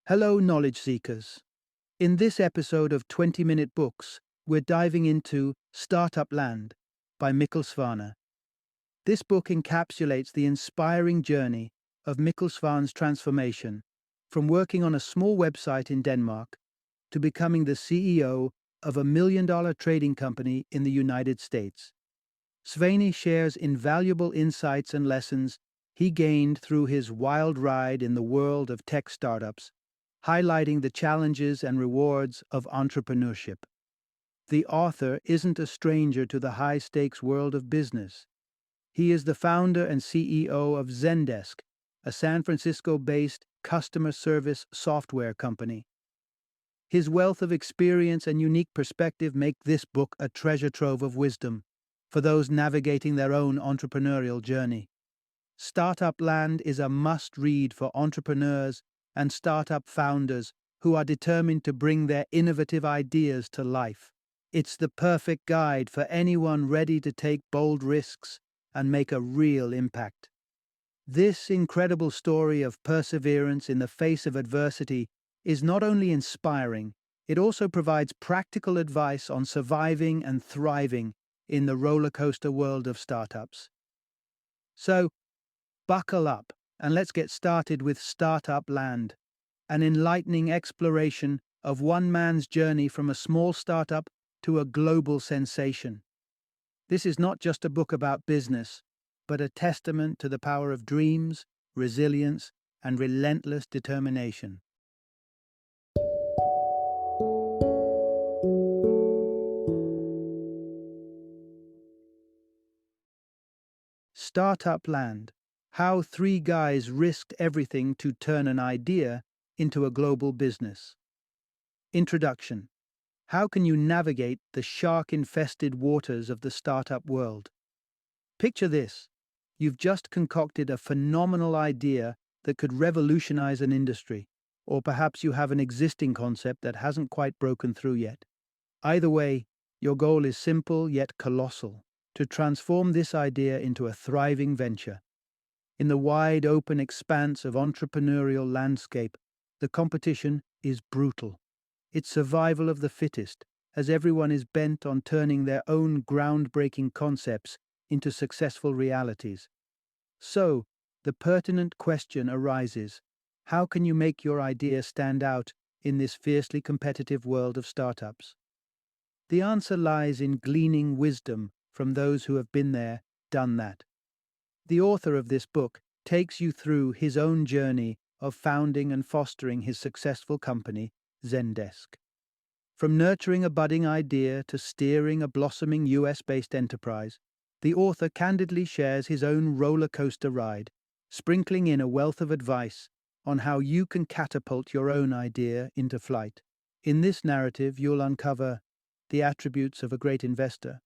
Hello, knowledge seekers. In this episode of 20-Minute Books, we're diving into Startupland by Mikkel Svane. This book encapsulates the inspiring journey of Mikkel Svane's transformation from working on a small website in Denmark to becoming the CEO of a million-dollar trading company in the United States. Svane shares invaluable insights and lessons he gained through his wild ride in the world of tech startups, highlighting the challenges and rewards of entrepreneurship. The author isn't a stranger to the high-stakes world of business. He is the founder and CEO of Zendesk, a San Francisco-based customer service software company. His wealth of experience and unique perspective make this book a treasure trove of wisdom for those navigating their own entrepreneurial journey. Startupland is a must-read for entrepreneurs and startup founders who are determined to bring their innovative ideas to life. It's the perfect guide for anyone ready to take bold risks and make a real impact. This incredible story of perseverance in the face of adversity is not only inspiring, it also provides practical advice on surviving and thriving in the roller coaster world of startups. So, buckle up and let's get started with Startupland, an enlightening exploration of one man's journey from a small startup to a global sensation. This is not just a book about business, but a testament to the power of dreams, resilience, and relentless determination. Startupland: How three guys risked everything to turn an idea into a global business. Introduction: How can you navigate the shark-infested waters of the startup world? Picture this. You've just concocted a phenomenal idea that could revolutionize an industry, or perhaps you have an existing concept that hasn't quite broken through yet. Either way, your goal is simple yet colossal: to transform this idea into a thriving venture. In the wide open expanse of entrepreneurial landscape, the competition is brutal. It's survival of the fittest, as everyone is bent on turning their own groundbreaking concepts into successful realities. So, the pertinent question arises: how can you make your idea stand out in this fiercely competitive world of startups? The answer lies in gleaning wisdom from those who have been there, done that. The author of this book takes you through his own journey of founding and fostering his successful company, Zendesk. From nurturing a budding idea to steering a blossoming US-based enterprise, the author candidly shares his own roller coaster ride, sprinkling in a wealth of advice on how you can catapult your own idea into flight. In this narrative, you'll uncover the attributes of a great investor,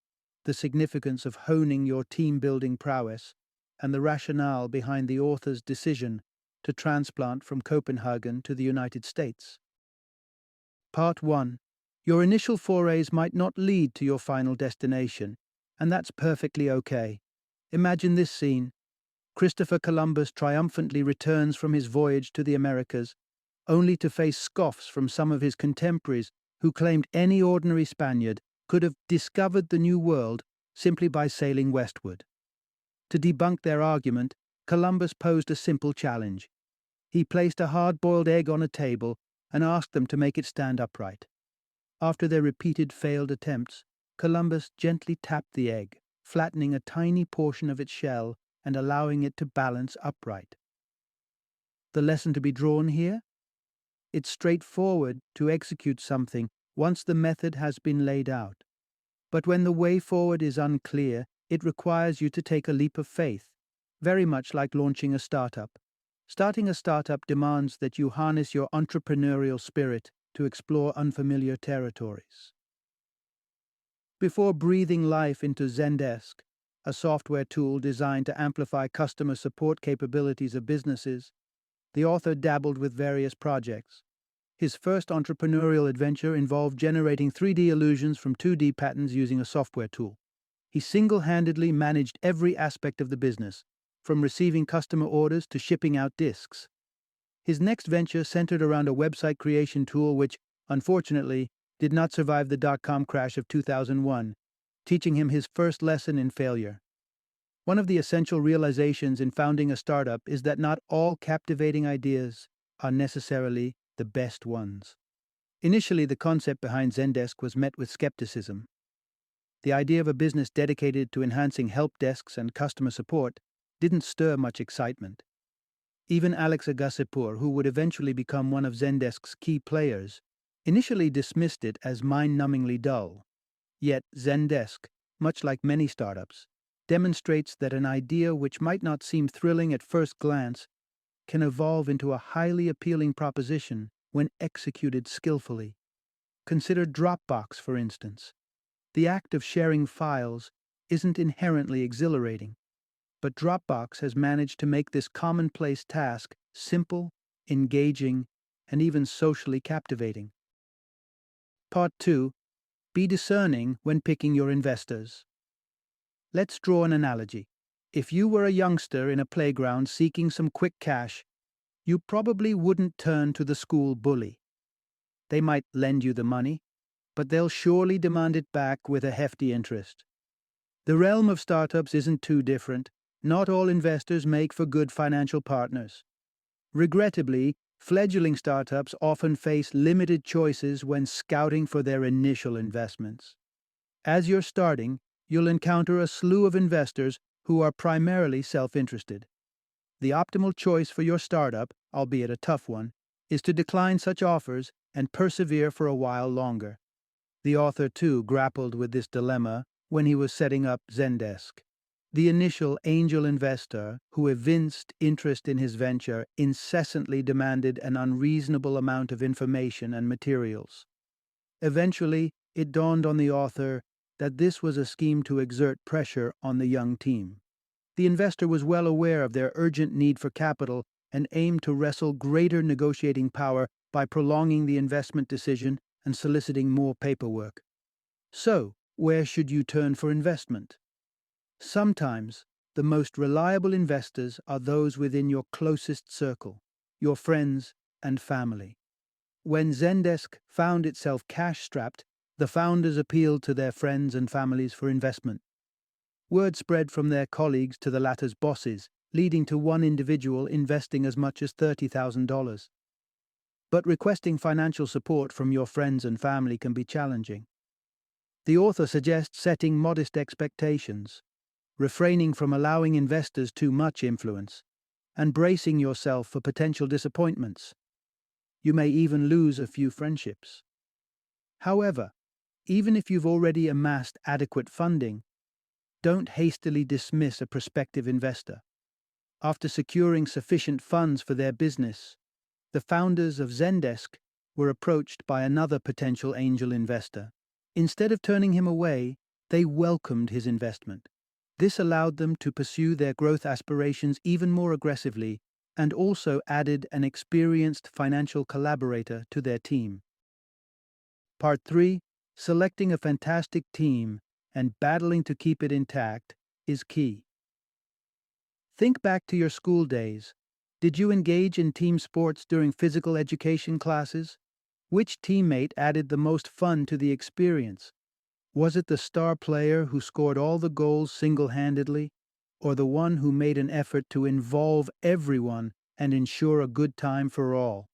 the significance of honing your team-building prowess, and the rationale behind the author's decision to transplant from Copenhagen to the United States. Part 1. Your initial forays might not lead to your final destination, and that's perfectly okay. Imagine this scene. Christopher Columbus triumphantly returns from his voyage to the Americas, only to face scoffs from some of his contemporaries who claimed any ordinary Spaniard could have discovered the New World simply by sailing westward. To debunk their argument, Columbus posed a simple challenge. He placed a hard-boiled egg on a table and asked them to make it stand upright. After their repeated failed attempts, Columbus gently tapped the egg, flattening a tiny portion of its shell and allowing it to balance upright. The lesson to be drawn here? It's straightforward to execute something once the method has been laid out. But when the way forward is unclear, it requires you to take a leap of faith, very much like launching a startup. Starting a startup demands that you harness your entrepreneurial spirit to explore unfamiliar territories. Before breathing life into Zendesk, a software tool designed to amplify customer support capabilities of businesses, the author dabbled with various projects. His first entrepreneurial adventure involved generating 3D illusions from 2D patterns using a software tool. He single-handedly managed every aspect of the business, from receiving customer orders to shipping out discs. His next venture centered around a website creation tool which, unfortunately, did not survive the dot-com crash of 2001, teaching him his first lesson in failure. One of the essential realizations in founding a startup is that not all captivating ideas are necessarily the best ones. Initially, the concept behind Zendesk was met with skepticism. The idea of a business dedicated to enhancing help desks and customer support didn't stir much excitement. Even Alex Agassipur, who would eventually become one of Zendesk's key players, initially dismissed it as mind-numbingly dull. Yet Zendesk, much like many startups, demonstrates that an idea which might not seem thrilling at first glance can evolve into a highly appealing proposition when executed skillfully. Consider Dropbox, for instance. The act of sharing files isn't inherently exhilarating, but Dropbox has managed to make this commonplace task simple, engaging, and even socially captivating. Part 2. Be discerning when picking your investors. Let's draw an analogy. If you were a youngster in a playground seeking some quick cash, you probably wouldn't turn to the school bully. They might lend you the money, but they'll surely demand it back with a hefty interest. The realm of startups isn't too different. Not all investors make for good financial partners. Regrettably, fledgling startups often face limited choices when scouting for their initial investments. As you're starting, you'll encounter a slew of investors who are primarily self-interested. The optimal choice for your startup, albeit a tough one, is to decline such offers and persevere for a while longer. The author, too, grappled with this dilemma when he was setting up Zendesk. The initial angel investor, who evinced interest in his venture, incessantly demanded an unreasonable amount of information and materials. Eventually, it dawned on the author that this was a scheme to exert pressure on the young team. The investor was well aware of their urgent need for capital and aimed to wrestle greater negotiating power by prolonging the investment decision and soliciting more paperwork. So, where should you turn for investment? Sometimes, the most reliable investors are those within your closest circle, your friends and family. When Zendesk found itself cash-strapped, the founders appealed to their friends and families for investment. Word spread from their colleagues to the latter's bosses, leading to one individual investing as much as $30,000. But requesting financial support from your friends and family can be challenging. The author suggests setting modest expectations, refraining from allowing investors too much influence, and bracing yourself for potential disappointments. You may even lose a few friendships. However, even if you've already amassed adequate funding, don't hastily dismiss a prospective investor. After securing sufficient funds for their business, the founders of Zendesk were approached by another potential angel investor. Instead of turning him away, they welcomed his investment. This allowed them to pursue their growth aspirations even more aggressively and also added an experienced financial collaborator to their team. Part 3. Selecting a fantastic team and battling to keep it intact is key. Think back to your school days. Did you engage in team sports during physical education classes? Which teammate added the most fun to the experience? Was it the star player who scored all the goals single-handedly, or the one who made an effort to involve everyone and ensure a good time for all?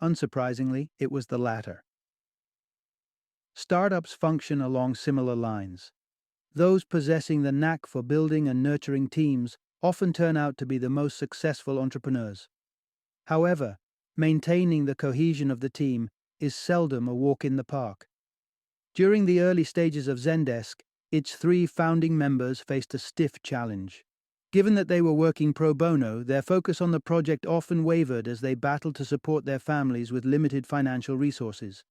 Unsurprisingly, it was the latter. Startups function along similar lines. Those possessing the knack for building and nurturing teams often turn out to be the most successful entrepreneurs. However, maintaining the cohesion of the team is seldom a walk in the park. During the early stages of Zendesk, its 3 founding members faced a stiff challenge. Given that they were working pro bono, their focus on the project often wavered as they battled to support their families with limited financial resources.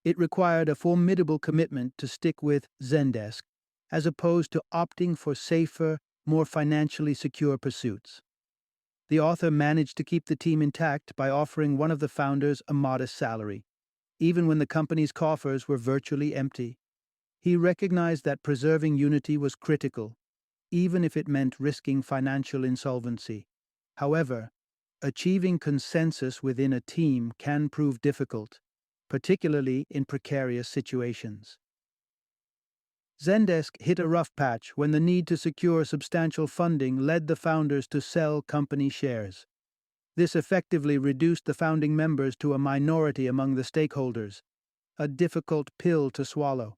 It required a formidable commitment to stick with Zendesk, as opposed to opting for safer, more financially secure pursuits. The author managed to keep the team intact by offering one of the founders a modest salary, even when the company's coffers were virtually empty. He recognized that preserving unity was critical, even if it meant risking financial insolvency. However, achieving consensus within a team can prove difficult, particularly in precarious situations. Zendesk hit a rough patch when the need to secure substantial funding led the founders to sell company shares. This effectively reduced the founding members to a minority among the stakeholders, a difficult pill to swallow.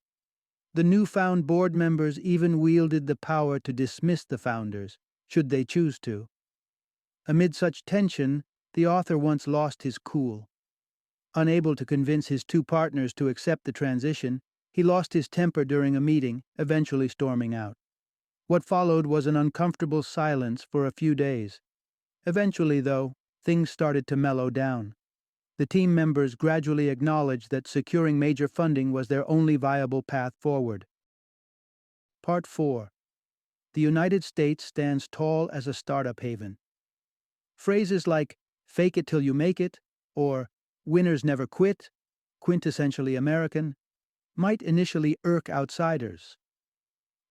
The newfound board members even wielded the power to dismiss the founders, should they choose to. Amid such tension, the author once lost his cool. Unable to convince his two partners to accept the transition, he lost his temper during a meeting, eventually storming out. What followed was an uncomfortable silence for a few days. Eventually, though, things started to mellow down. The team members gradually acknowledged that securing major funding was their only viable path forward. Part 4. The United States stands tall as a startup haven. Phrases like "fake it till you make it" or "winners never quit," quintessentially American, might initially irk outsiders.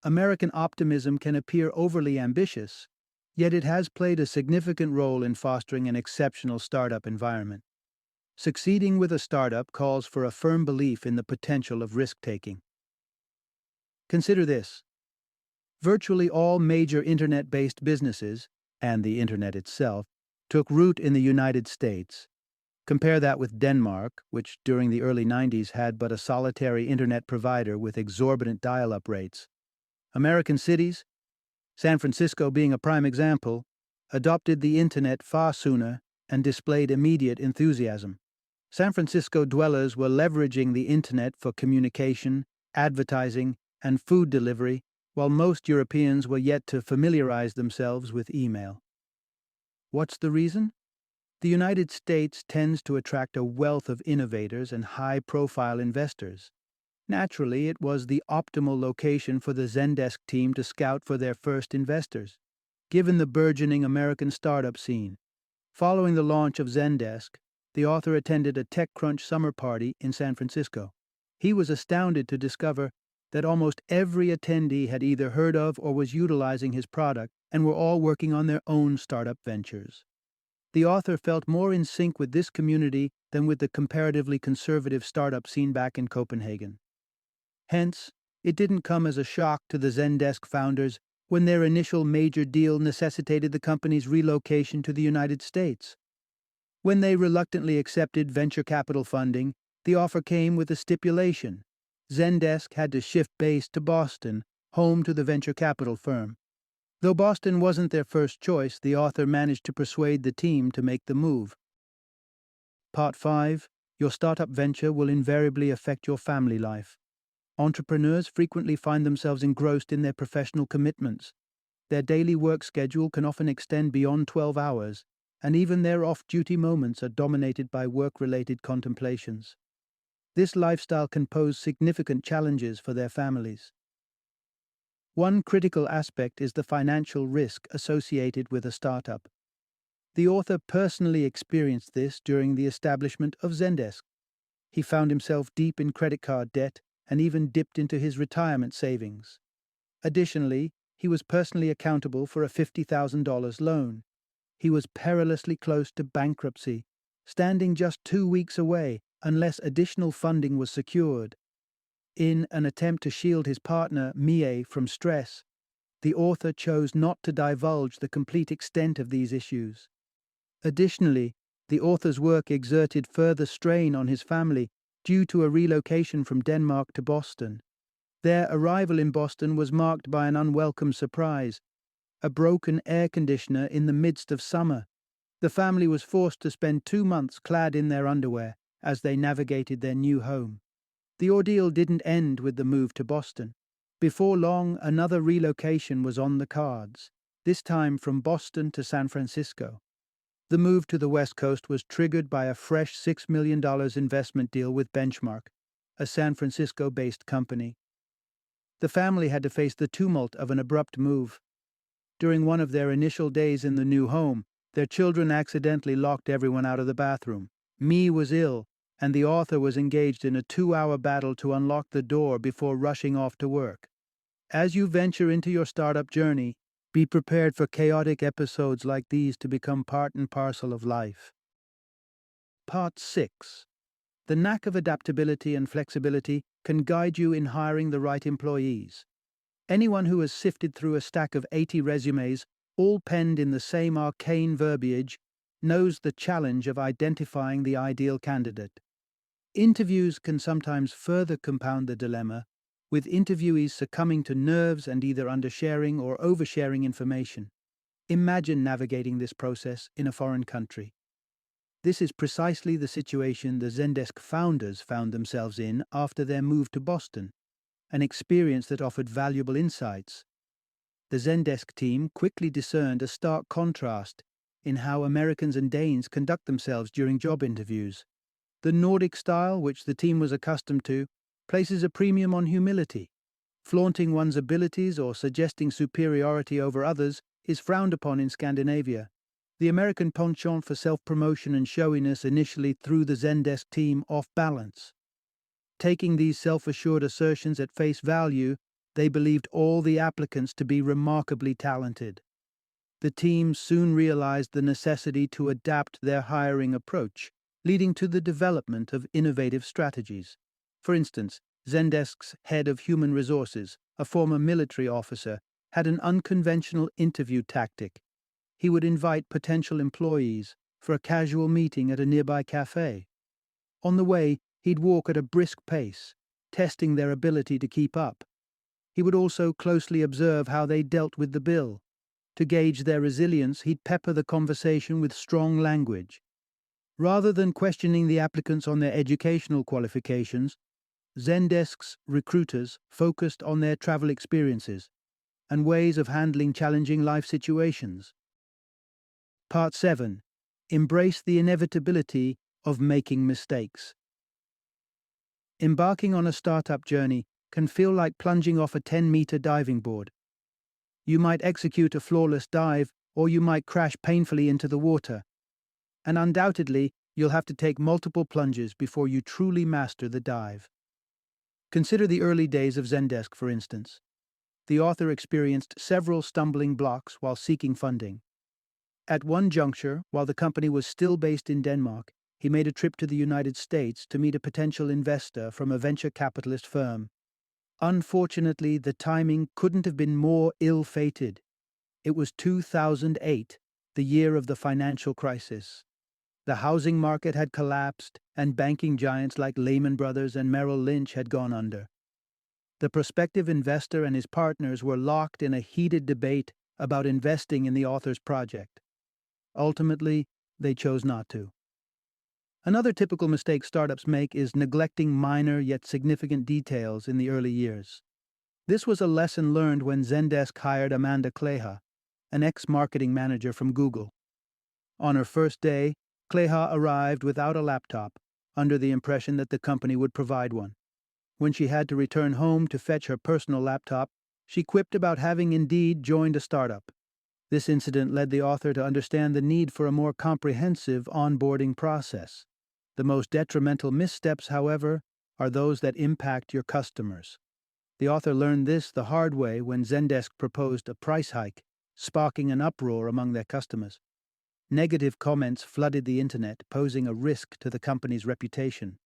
American optimism can appear overly ambitious, yet it has played a significant role in fostering an exceptional startup environment. Succeeding with a startup calls for a firm belief in the potential of risk-taking. Consider this. Virtually all major internet-based businesses, and the internet itself, took root in the United States. Compare that with Denmark, which during the early 90s had but a solitary internet provider with exorbitant dial-up rates. American cities, San Francisco being a prime example, adopted the internet far sooner and displayed immediate enthusiasm. San Francisco dwellers were leveraging the internet for communication, advertising, and food delivery, while most Europeans were yet to familiarize themselves with email. What's the reason? The United States tends to attract a wealth of innovators and high-profile investors. Naturally, it was the optimal location for the Zendesk team to scout for their first investors, given the burgeoning American startup scene. Following the launch of Zendesk, the author attended a TechCrunch summer party in San Francisco. He was astounded to discover that almost every attendee had either heard of or was utilizing his product and were all working on their own startup ventures. The author felt more in sync with this community than with the comparatively conservative startup scene back in Copenhagen. Hence, it didn't come as a shock to the Zendesk founders when their initial major deal necessitated the company's relocation to the United States. When they reluctantly accepted venture capital funding, the offer came with a stipulation. Zendesk had to shift base to Boston, home to the venture capital firm. Though Boston wasn't their first choice, the author managed to persuade the team to make the move. Part 5. Your startup venture will invariably affect your family life. Entrepreneurs frequently find themselves engrossed in their professional commitments. Their daily work schedule can often extend beyond 12 hours, and even their off-duty moments are dominated by work-related contemplations. This lifestyle can pose significant challenges for their families. One critical aspect is the financial risk associated with a startup. The author personally experienced this during the establishment of Zendesk. He found himself deep in credit card debt and even dipped into his retirement savings. Additionally, he was personally accountable for a $50,000 loan. He was perilously close to bankruptcy, standing just 2 weeks away unless additional funding was secured. In an attempt to shield his partner, Mie, from stress, the author chose not to divulge the complete extent of these issues. Additionally, the author's work exerted further strain on his family due to a relocation from Denmark to Boston. Their arrival in Boston was marked by an unwelcome surprise: a broken air conditioner in the midst of summer. The family was forced to spend 2 months clad in their underwear as they navigated their new home. The ordeal didn't end with the move to Boston. Before long, another relocation was on the cards, this time from Boston to San Francisco. The move to the West Coast was triggered by a fresh $6 million investment deal with Benchmark, a San Francisco-based company. The family had to face the tumult of an abrupt move. During one of their initial days in the new home, their children accidentally locked everyone out of the bathroom. Mie was ill, and the author was engaged in a 2-hour battle to unlock the door before rushing off to work. As you venture into your startup journey, Be prepared for chaotic episodes like these to become part and parcel of life. Part 6. The knack of adaptability and flexibility can guide you in hiring the right employees. Anyone who has sifted through a stack of 80 resumes, all penned in the same arcane verbiage, knows the challenge of identifying the ideal candidate. Interviews can sometimes further compound the dilemma, with interviewees succumbing to nerves and either undersharing or oversharing information. Imagine navigating this process in a foreign country. This is precisely the situation the Zendesk founders found themselves in after their move to Boston, an experience that offered valuable insights. The Zendesk team quickly discerned a stark contrast in how Americans and Danes conduct themselves during job interviews. The Nordic style, which the team was accustomed to, places a premium on humility. Flaunting one's abilities or suggesting superiority over others is frowned upon in Scandinavia. The American penchant for self-promotion and showiness initially threw the Zendesk team off balance. Taking these self-assured assertions at face value, they believed all the applicants to be remarkably talented. The team soon realized the necessity to adapt their hiring approach, leading to the development of innovative strategies. For instance, Zendesk's head of human resources, a former military officer, had an unconventional interview tactic. He would invite potential employees for a casual meeting at a nearby cafe. On the way, he'd walk at a brisk pace, testing their ability to keep up. He would also closely observe how they dealt with the bill. To gauge their resilience, he'd pepper the conversation with strong language. Rather than questioning the applicants on their educational qualifications, Zendesk's recruiters focused on their travel experiences and ways of handling challenging life situations. Part 7. Embrace the inevitability of making mistakes. Embarking on a startup journey can feel like plunging off a 10-meter diving board. You might execute a flawless dive, or you might crash painfully into the water. And undoubtedly, you'll have to take multiple plunges before you truly master the dive. Consider the early days of Zendesk, for instance. The author experienced several stumbling blocks while seeking funding. At one juncture, while the company was still based in Denmark, he made a trip to the United States to meet a potential investor from a venture capitalist firm. Unfortunately, the timing couldn't have been more ill-fated. It was 2008, the year of the financial crisis. The housing market had collapsed, and banking giants like Lehman Brothers and Merrill Lynch had gone under. The prospective investor and his partners were locked in a heated debate about investing in the author's project. Ultimately, they chose not to. Another typical mistake startups make is neglecting minor yet significant details in the early years. This was a lesson learned when Zendesk hired Amanda Kleha, an ex-marketing manager from Google. On her first day, Kleha arrived without a laptop, under the impression that the company would provide one. When she had to return home to fetch her personal laptop, she quipped about having indeed joined a startup. This incident led the author to understand the need for a more comprehensive onboarding process. The most detrimental missteps, however, are those that impact your customers. The author learned this the hard way when Zendesk proposed a price hike, sparking an uproar among their customers. Negative comments flooded the internet, posing a risk to the company's reputation.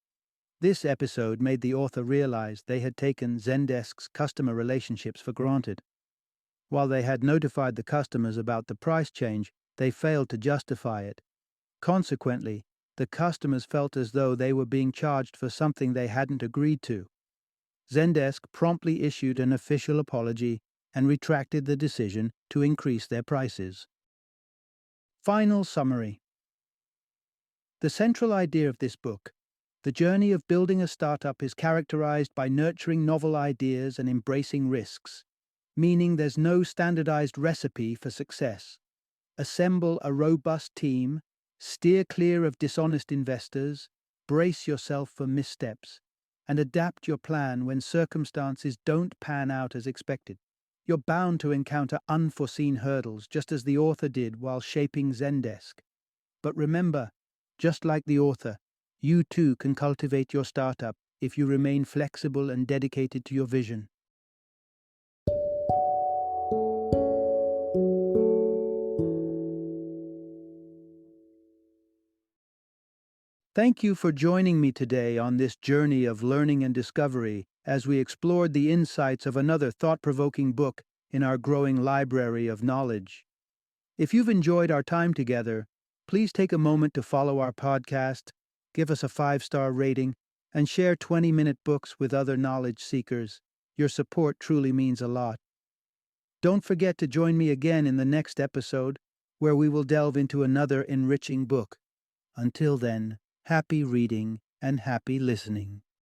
This episode made the author realize they had taken Zendesk's customer relationships for granted. While they had notified the customers about the price change, they failed to justify it. Consequently, the customers felt as though they were being charged for something they hadn't agreed to. Zendesk promptly issued an official apology and retracted the decision to increase their prices. Final summary. The central idea of this book, the journey of building a startup, is characterized by nurturing novel ideas and embracing risks, meaning there's no standardized recipe for success. Assemble a robust team, steer clear of dishonest investors, brace yourself for missteps, and adapt your plan when circumstances don't pan out as expected. You're bound to encounter unforeseen hurdles, just as the author did while shaping Zendesk. But remember, just like the author, you too can cultivate your startup if you remain flexible and dedicated to your vision. Thank you for joining me today on this journey of learning and discovery as we explored the insights of another thought-provoking book in our growing library of knowledge. If you've enjoyed our time together, please take a moment to follow our podcast, give us a 5-star rating, and share 20-minute books with other knowledge seekers. Your support truly means a lot. Don't forget to join me again in the next episode, where we will delve into another enriching book. Until then, happy reading and happy listening.